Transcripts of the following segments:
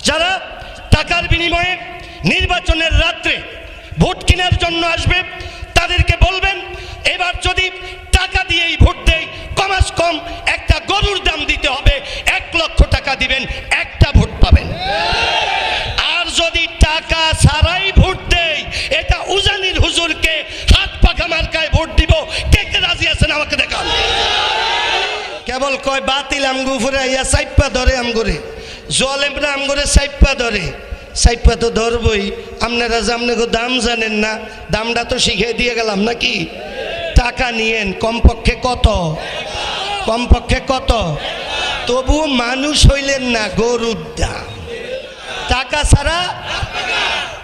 যারা টাকার বিনিময়ে নির্বাচনের রাত্রে ভোট কেনার জন্য আসবে তাদেরকে বলবেন, এবার যদি টাকা দিয়েই ভোট দেয় কমাস কম একটা গরুর দাম দিতে হবে, 1 লক্ষ টাকা দিবেন, একটা ভোট পাবেন। আর যদি টাকা ছাড়াই ভোট দেয়, এটা উজানির হুজুরকে হাত পাখা মার্কায় ভোট দিব। কে কে রাজি আছেন আমাকে দেখান। কেবল কয় বাতিল আমগু ফুরে ইয়া সাইপ্পা ধরে আমগরে, জলেমরা আমগরে সাইপ্পা ধরে। সাইপ্পা তো ধরবই, আপনারা আপনাকে দাম জানেন না, দামটা তো শিখিয়ে দিয়ে গেলাম নাকি। টাকা নিয়েন কমপক্ষে কত, কমপক্ষে কত, তবুও মানুষ হইলেন না, গরুর দাম। টাকা ছাড়া,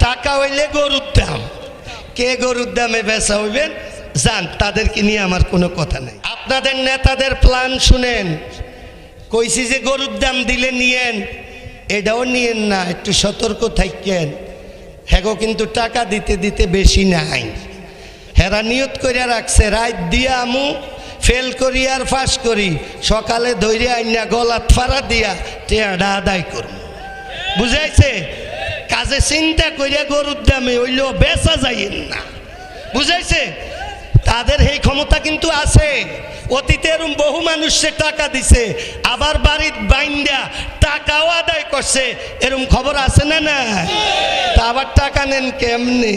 টাকা হইলে গরুর দাম। কে গরুর দামে বেচা হইবেন যান, তাদেরকে নিয়ে আমার কোনো কথা নেই। আপনাদের নেতাদের প্ল্যান শুনেন, কইছি যে গরুর দাম দিলে নিয়েন, এটাও নিয়েন না, একটু সতর্ক থাকেন। হ্যাগো কিন্তু টাকা দিতে দিতে বেশি নাই। হেরা নিয়ত করিয়া রাখছে রাত দিয়া আমু ফেল করি আর ফাঁস করি, সকালে ধৈর্য আইনা গলাত ফাড়া দিয়া টেয়াডা আদায় করব। বুঝাইছে? কাজে চিন্তা করিয়া গরুর দামে হইলেও বেচা যাইয়েন না। বুঝাইছে? তাদের এই ক্ষমতা কিন্তু আছে। অতীতে এরম বহু মানুষে টাকা দিছে, আবার বাড়ির বাইন্দা টাকাও আদায় করছে, এরম খবর আছে না? না তা আবার টাকা নেন কেমনে?